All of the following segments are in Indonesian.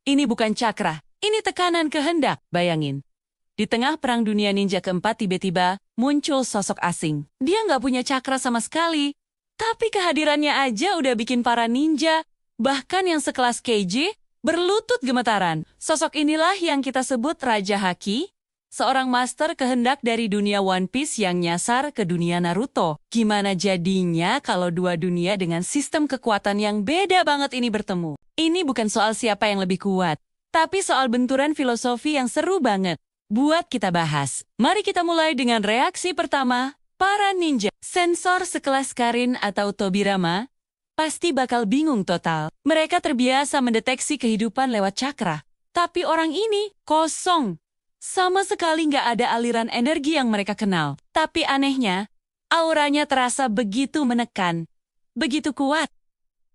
Ini bukan cakra, ini tekanan kehendak, bayangin. Di tengah Perang Dunia Ninja keempat tiba-tiba muncul sosok asing. Dia nggak punya cakra sama sekali, tapi kehadirannya aja udah bikin para ninja, bahkan yang sekelas KJ, berlutut gemetaran. Sosok inilah yang kita sebut Raja Haki, seorang master kehendak dari dunia One Piece yang nyasar ke dunia Naruto. Gimana jadinya kalau dua dunia dengan sistem kekuatan yang beda banget ini bertemu? Ini bukan soal siapa yang lebih kuat, tapi soal benturan filosofi yang seru banget. Buat kita bahas, mari kita mulai dengan reaksi pertama, para ninja. Sensor sekelas Karin atau Tobirama pasti bakal bingung total. Mereka terbiasa mendeteksi kehidupan lewat cakra, tapi orang ini kosong. Sama sekali nggak ada aliran energi yang mereka kenal. Tapi anehnya, auranya terasa begitu menekan, begitu kuat,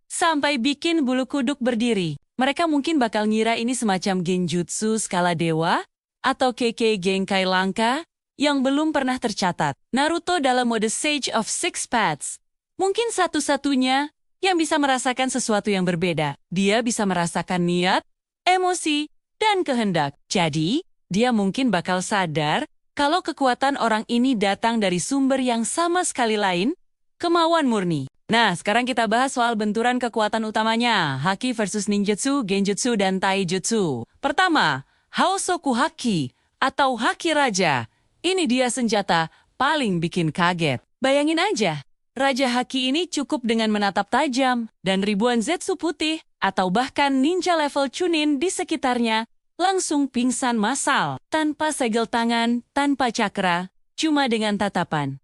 sampai bikin bulu kuduk berdiri. Mereka mungkin bakal ngira ini semacam genjutsu skala dewa, atau Kekkei Genkai langka yang belum pernah tercatat. Naruto dalam mode Sage of Six Paths mungkin satu-satunya yang bisa merasakan sesuatu yang berbeda. Dia bisa merasakan niat, emosi, dan kehendak. Jadi, dia mungkin bakal sadar kalau kekuatan orang ini datang dari sumber yang sama sekali lain, kemauan murni. Nah, sekarang kita bahas soal benturan kekuatan utamanya, Haki versus Ninjutsu, Genjutsu, dan Taijutsu. Pertama, Haosoku Haki atau Haki Raja. Ini dia senjata paling bikin kaget. Bayangin aja, Raja Haki ini cukup dengan menatap tajam dan ribuan Zetsu putih atau bahkan ninja level Chunin di sekitarnya langsung pingsan massal. Tanpa segel tangan, tanpa cakra, cuma dengan tatapan.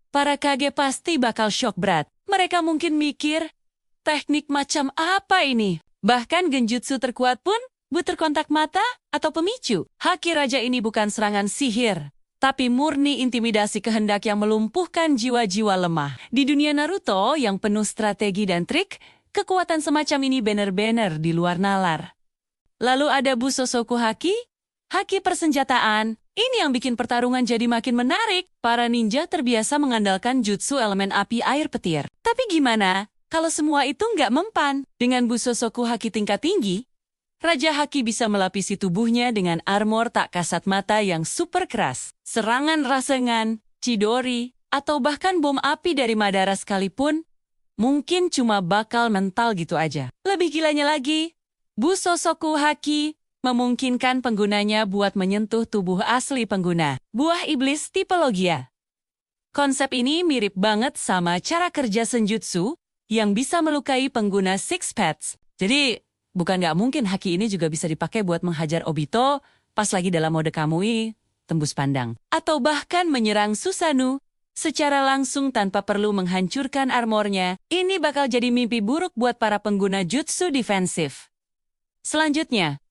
Para Kage pasti bakal shock berat. Mereka mungkin mikir, teknik macam apa ini? Bahkan genjutsu terkuat pun butuh kontak mata atau pemicu. Haki Raja ini bukan serangan sihir, tapi murni intimidasi kehendak yang melumpuhkan jiwa-jiwa lemah. Di dunia Naruto yang penuh strategi dan trik, kekuatan semacam ini benar-benar di luar nalar. Lalu ada Busosoku Haki, Haki persenjataan. Ini yang bikin pertarungan jadi makin menarik. Para ninja terbiasa mengandalkan jutsu elemen api air petir. Tapi gimana kalau semua itu nggak mempan? Dengan Busosoku Haki tingkat tinggi, Raja Haki bisa melapisi tubuhnya dengan armor tak kasat mata yang super keras. Serangan Rasengan, Chidori, atau bahkan bom api dari Madara sekalipun, mungkin cuma bakal mental gitu aja. Lebih gilanya lagi, Busosoku Haki memungkinkan penggunanya buat menyentuh tubuh asli pengguna. Buah iblis tipe Logia. Konsep ini mirip banget sama cara kerja senjutsu yang bisa melukai pengguna Six Paths. Jadi, bukan nggak mungkin haki ini juga bisa dipakai buat menghajar Obito pas lagi dalam mode Kamui, tembus pandang. Atau bahkan menyerang Susanoo secara langsung tanpa perlu menghancurkan armornya. Ini bakal jadi mimpi buruk buat para pengguna jutsu defensif. Selanjutnya,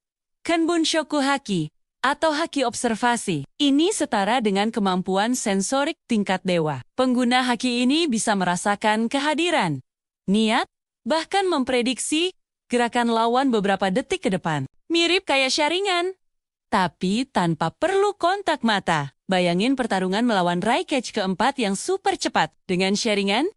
Kenbunshoku Haki atau haki observasi. Ini setara dengan kemampuan sensorik tingkat dewa. Pengguna haki ini bisa merasakan kehadiran, niat, bahkan memprediksi gerakan lawan beberapa detik ke depan. Mirip kayak Sharingan, tapi tanpa perlu kontak mata. Bayangin pertarungan melawan Raikage keempat yang super cepat. Dengan Sharingan,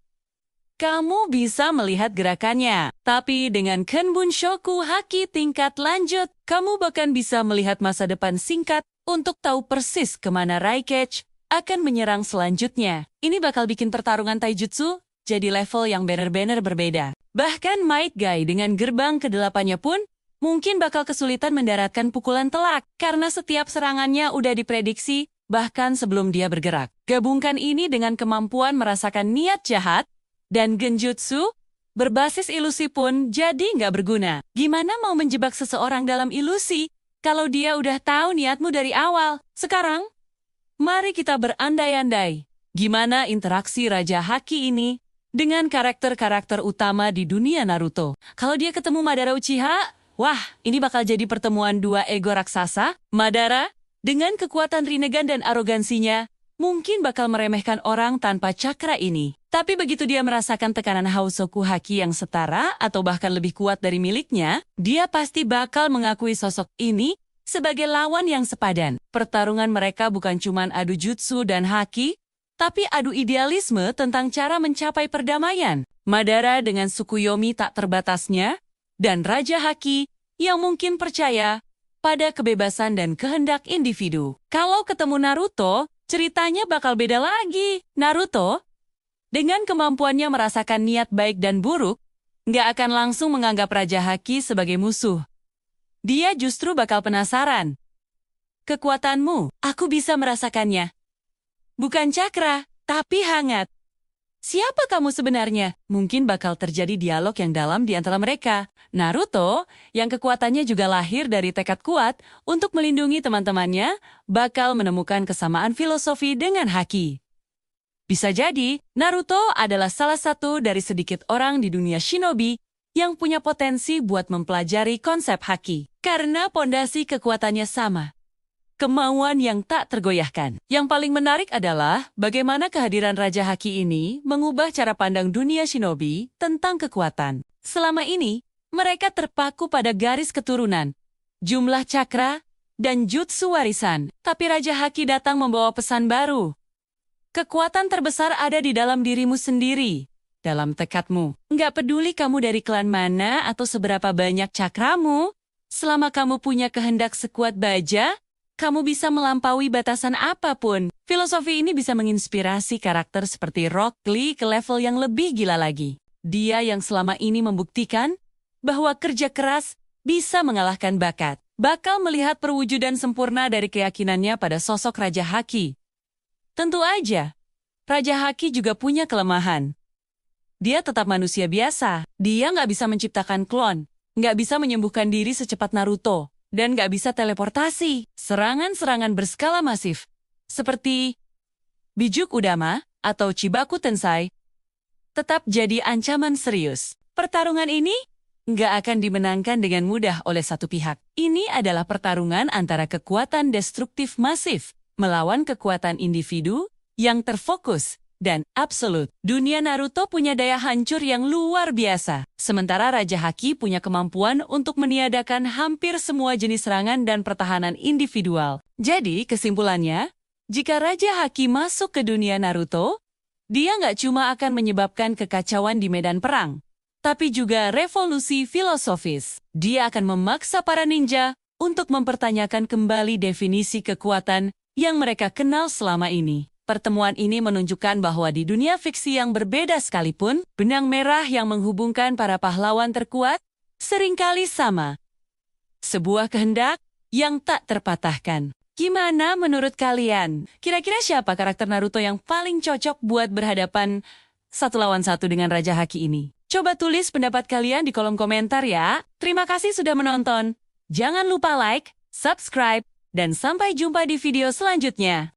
kamu bisa melihat gerakannya. Tapi dengan Kenbunshoku Haki tingkat lanjut, kamu bahkan bisa melihat masa depan singkat untuk tahu persis kemana Raikage akan menyerang selanjutnya. Ini bakal bikin pertarungan taijutsu jadi level yang benar-benar berbeda. Bahkan Might Guy dengan gerbang ke-8-nya pun mungkin bakal kesulitan mendaratkan pukulan telak karena setiap serangannya udah diprediksi bahkan sebelum dia bergerak. Gabungkan ini dengan kemampuan merasakan niat jahat dan genjutsu berbasis ilusi pun jadi nggak berguna. Gimana mau menjebak seseorang dalam ilusi kalau dia udah tahu niatmu dari awal? Sekarang, mari kita berandai-andai. Gimana interaksi Raja Haki ini dengan karakter-karakter utama di dunia Naruto? Kalau dia ketemu Madara Uchiha, wah, ini bakal jadi pertemuan dua ego raksasa. Madara, dengan kekuatan Rinnegan dan arogansinya, mungkin bakal meremehkan orang tanpa cakra ini. Tapi begitu dia merasakan tekanan Haosoku Haki yang setara atau bahkan lebih kuat dari miliknya, dia pasti bakal mengakui sosok ini sebagai lawan yang sepadan. Pertarungan mereka bukan cuma adu jutsu dan haki, tapi adu idealisme tentang cara mencapai perdamaian. Madara dengan Tsukuyomi tak terbatasnya, dan Raja Haki yang mungkin percaya pada kebebasan dan kehendak individu. Kalau ketemu Naruto, ceritanya bakal beda lagi. Naruto, dengan kemampuannya merasakan niat baik dan buruk, nggak akan langsung menganggap Raja Haki sebagai musuh. Dia justru bakal penasaran. Kekuatanmu, aku bisa merasakannya. Bukan cakra, tapi hangat. Siapa kamu sebenarnya? Mungkin bakal terjadi dialog yang dalam di antara mereka. Naruto, yang kekuatannya juga lahir dari tekad kuat untuk melindungi teman-temannya, bakal menemukan kesamaan filosofi dengan Haki. Bisa jadi, Naruto adalah salah satu dari sedikit orang di dunia shinobi yang punya potensi buat mempelajari konsep Haki. Karena pondasi kekuatannya sama. Kemauan yang tak tergoyahkan. Yang paling menarik adalah bagaimana kehadiran Raja Haki ini mengubah cara pandang dunia shinobi tentang kekuatan. Selama ini, mereka terpaku pada garis keturunan, jumlah cakra, dan jutsu warisan. Tapi Raja Haki datang membawa pesan baru. Kekuatan terbesar ada di dalam dirimu sendiri, dalam tekadmu. Nggak peduli kamu dari klan mana atau seberapa banyak cakramu, selama kamu punya kehendak sekuat baja, kamu bisa melampaui batasan apapun. Filosofi ini bisa menginspirasi karakter seperti Rock Lee ke level yang lebih gila lagi. Dia yang selama ini membuktikan bahwa kerja keras bisa mengalahkan bakat. Bakal melihat perwujudan sempurna dari keyakinannya pada sosok Raja Haki. Tentu aja, Raja Haki juga punya kelemahan. Dia tetap manusia biasa. Dia nggak bisa menciptakan klon, nggak bisa menyembuhkan diri secepat Naruto, dan nggak bisa teleportasi. Serangan-serangan berskala masif, seperti Bijuk Udama atau Chibaku Tensai, tetap jadi ancaman serius. Pertarungan ini nggak akan dimenangkan dengan mudah oleh satu pihak. Ini adalah pertarungan antara kekuatan destruktif masif melawan kekuatan individu yang terfokus dan absolut. Dunia Naruto punya daya hancur yang luar biasa, sementara Raja Haki punya kemampuan untuk meniadakan hampir semua jenis serangan dan pertahanan individual. Jadi, kesimpulannya, jika Raja Haki masuk ke dunia Naruto, dia nggak cuma akan menyebabkan kekacauan di medan perang, tapi juga revolusi filosofis. Dia akan memaksa para ninja untuk mempertanyakan kembali definisi kekuatan yang mereka kenal selama ini. Pertemuan ini menunjukkan bahwa di dunia fiksi yang berbeda sekalipun, benang merah yang menghubungkan para pahlawan terkuat seringkali sama. Sebuah kehendak yang tak terpatahkan. Gimana menurut kalian? Kira-kira siapa karakter Naruto yang paling cocok buat berhadapan satu lawan satu dengan Raja Haki ini? Coba tulis pendapat kalian di kolom komentar ya. Terima kasih sudah menonton. Jangan lupa like, subscribe, dan sampai jumpa di video selanjutnya.